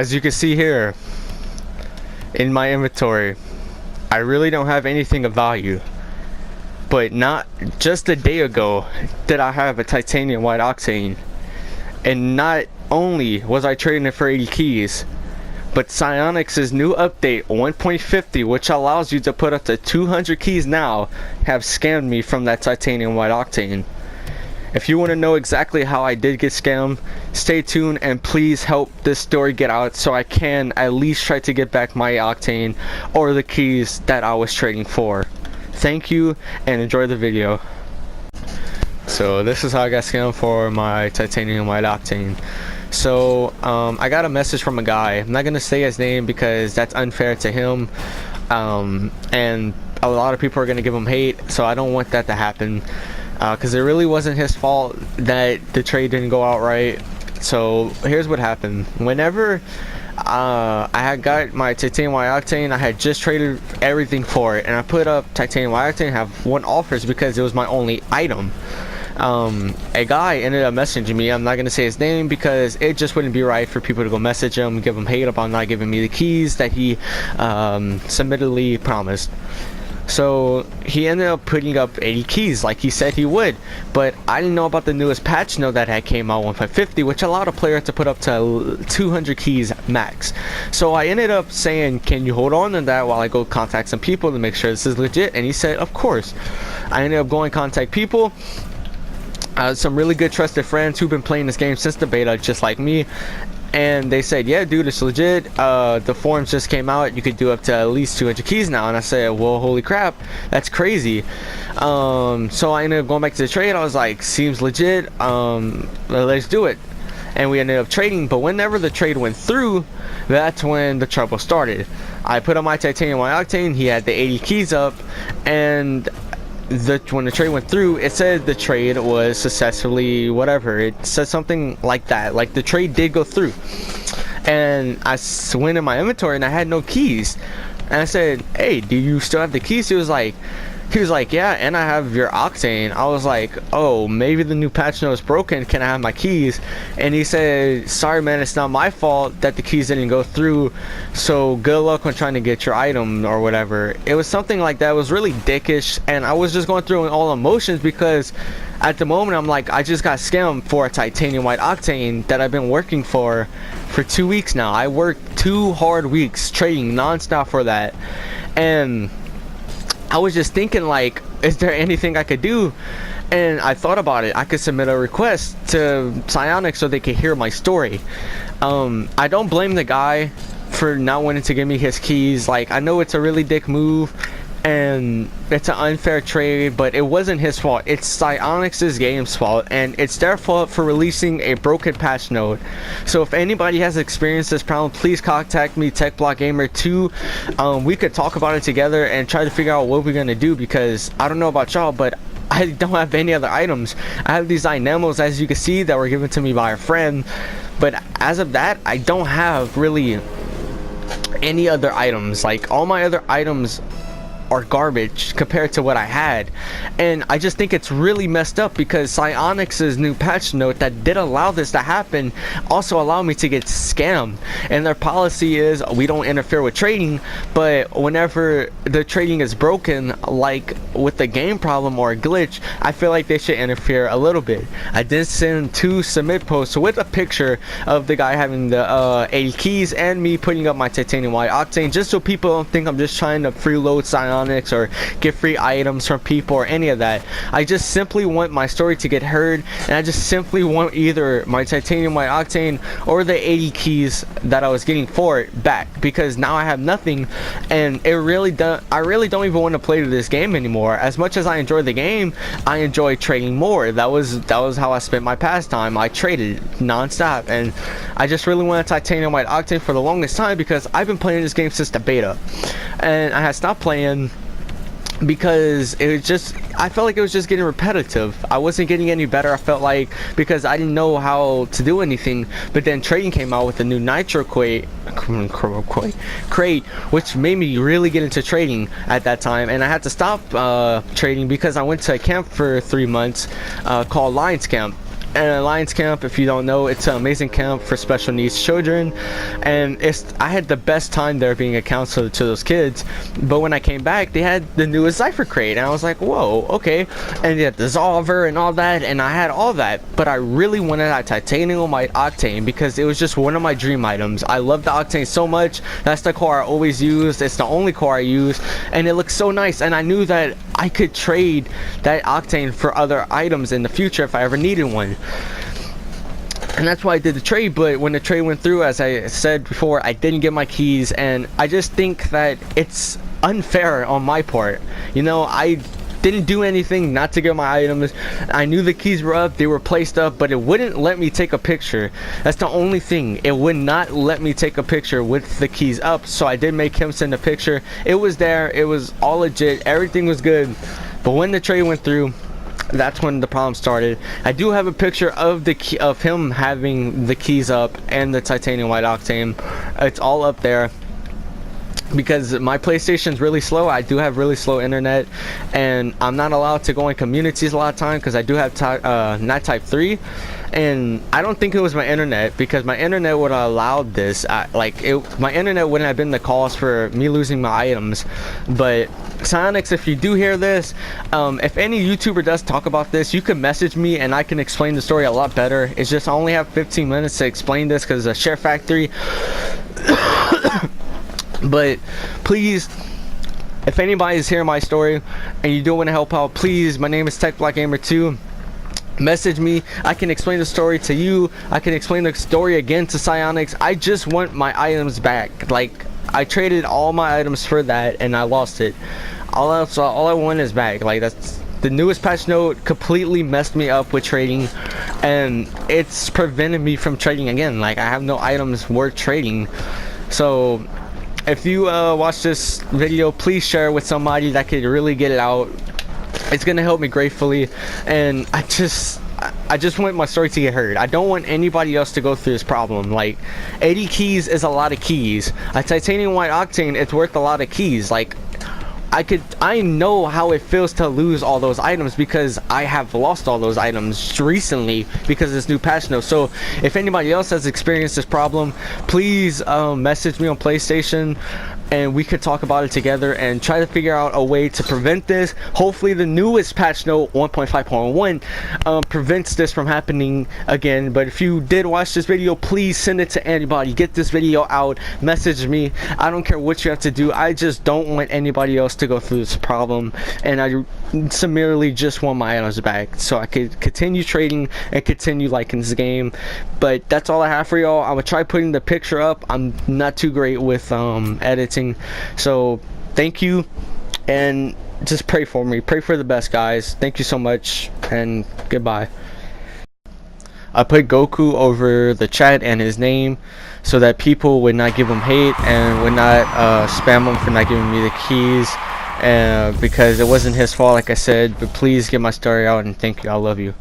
As you can see here in my inventory, I really don't have anything of value. But not just a day ago did I have a titanium white octane, and not only was I trading it for 80 keys, but Psyonix's new update 1.50, which allows you to put up to 200 keys now, have scammed me from that titanium white octane. If you want to know exactly how I did get scammed, stay tuned and please help this story get out so I can at least try to get back my octane or the keys that I was trading for. Thank you and enjoy the video. So this is how I got scammed for my titanium white octane. So I got a message from a guy. I'm not gonna say his name because that's unfair to him, and a lot of people are gonna give him hate, so I don't want that to happen, because it really wasn't his fault that the trade didn't go out right. So here's what happened. Whenever I had got my titanium white octane, I had just traded everything for it, and I put up titanium white octane, have one offers because it was my only item. A guy ended up messaging me. I'm not gonna say his name because it just wouldn't be right for people to go message him, give him hate about not giving me the keys that he submittedly promised. So he ended up putting up 80 keys like he said he would, but I didn't know about the newest patch note that had came out 1.50, which allowed a player to put up to 200 keys max. So I ended up saying, can you hold on to that while I go contact some people to make sure this is legit? And he said, of course. I ended up going contact people, some really good trusted friends who've been playing this game since the beta, just like me, and they said, yeah dude, it's legit, the forums just came out, you could do up to at least 200 keys now. And I said, well, holy crap, that's crazy. So I ended up going back to the trade. I was like, seems legit, let's do it. And we ended up trading, but whenever the trade went through, that's when the trouble started. I put on my titanium white octane, he had the 80 keys up, and when the trade went through, it said the trade was successfully whatever. It said something like that, like the trade did go through. And I went in my inventory and I had no keys, and I said, hey, do you still have the keys? He was like, yeah, and I have your octane. I was like, oh, maybe the new patch note is broken, can I have my keys? And he said, sorry man, it's not my fault that the keys didn't go through, so good luck on trying to get your item or whatever. It was something like that. It was really dickish, and I was just going through all emotions because at the moment I'm like, I just got scammed for a titanium white octane that I've been working for 2 weeks now. I worked 2 hard weeks trading non-stop for that, and I was just thinking, like, is there anything I could do? And I thought about it. I could submit a request to Psyonix so they could hear my story. I don't blame the guy for not wanting to give me his keys. Like, I know it's a really dick move and it's an unfair trade, but it wasn't his fault. It's Psyonix's game's fault, and it's their fault for releasing a broken patch note. So if anybody has experienced this problem, please contact me, TechBlockGamer2. We could talk about it together and try to figure out what we're gonna do, because I don't know about y'all, but I don't have any other items. I have these dynamos, as you can see, that were given to me by a friend, but as of that, I don't have really any other items. Like, all my other items are garbage compared to what I had, and I just think it's really messed up because Psyonix's new patch note that did allow this to happen also allowed me to get scammed. And their policy is, we don't interfere with trading, but whenever the trading is broken, like with the game problem or a glitch, I feel like they should interfere a little bit. I did send 2 submit posts with a picture of the guy having the 80 keys and me putting up my titanium white octane, just so people don't think I'm just trying to freeload Psyonix or get free items from people or any of that. I just simply want my story to get heard, and I just simply want either my titanium white octane or the 80 keys that I was getting for it back, because now I have nothing, and I really don't even want to play this game anymore. As much as I enjoy the game, I enjoy trading more. That was how I spent my pastime. I traded non-stop, and I just really want a titanium white octane for the longest time because I've been playing this game since the beta, and I had stopped playing because I felt like it was just getting repetitive. I wasn't getting any better, I felt like, because I didn't know how to do anything. But then trading came out with the new nitro crate, which made me really get into trading at that time, and I had to stop trading because I went to a camp for 3 months called Lions Camp. an Alliance camp. If you don't know, it's an amazing camp for special needs children, and I had the best time there being a counselor to those kids. But when I came back, they had the newest Cypher crate, and I was like, whoa, okay. And they had Dissolver and all that, and I had all that, but I really wanted that titanium white octane because it was just one of my dream items. I love the octane so much. That's the core I always use. It's the only core I use, and it looks so nice. And I knew that I could trade that octane for other items in the future if I ever needed one. And that's why I did the trade. But when the trade went through, as I said before, I didn't get my keys, and I just think that it's unfair on my part. You know, I didn't do anything not to get my items. I knew the keys were up, they were placed up, but it wouldn't let me take a picture. That's the only thing. It would not let me take a picture with the keys up, so I did make him send a picture. It was there, it was all legit, everything was good. But when the trade went through, that's when the problem started. I do have a picture of of him having the keys up and the titanium white octane. It's all up there. Because my PlayStation's really slow. I do have really slow internet, and I'm not allowed to go in communities a lot of time because I do have not type 3, and I don't think it was my internet, because my internet would have allowed this. My internet wouldn't have been the cause for me losing my items. But Psionics, if you do hear this, if any YouTuber does talk about this, you can message me and I can explain the story a lot better. It's just I only have 15 minutes to explain this because it's a SHAREfactory. But please, if anybody is hearing my story and you do want to help out, please, my name is TechBlackGamer2. Message me. I can explain the story to you. I can explain the story again to Psionics. I just want my items back. Like, I traded all my items for that and I lost it. All I want is back. Like, that's the newest patch note completely messed me up with trading, and it's prevented me from trading again. Like, I have no items worth trading. So if you watch this video, please share it with somebody that could really get it out. It's gonna help me gratefully, and I just want my story to get heard. I don't want anybody else to go through this problem. Like, 80 keys is a lot of keys. A titanium white octane, it's worth a lot of keys. Like, I know how it feels to lose all those items because I have lost all those items recently because of this new patch note. So if anybody else has experienced this problem, please message me on PlayStation and we could talk about it together and try to figure out a way to prevent this. Hopefully the newest patch note 1.5.1 prevents this from happening again. But if you did watch this video, please send it to anybody. Get this video out, message me. I don't care what you have to do. I just don't want anybody else to go through this problem, and I summarily just want my items back so I could continue trading and continue liking this game. But that's all I have for y'all. I'm gonna try putting the picture up. I'm not too great with editing, so thank you, and just pray for me. Pray for the best, guys. Thank you so much, and goodbye. I put Goku over the chat and his name so that people would not give him hate and would not spam him for not giving me the keys, because it wasn't his fault, like I said. But please get my story out, and thank you. I love you.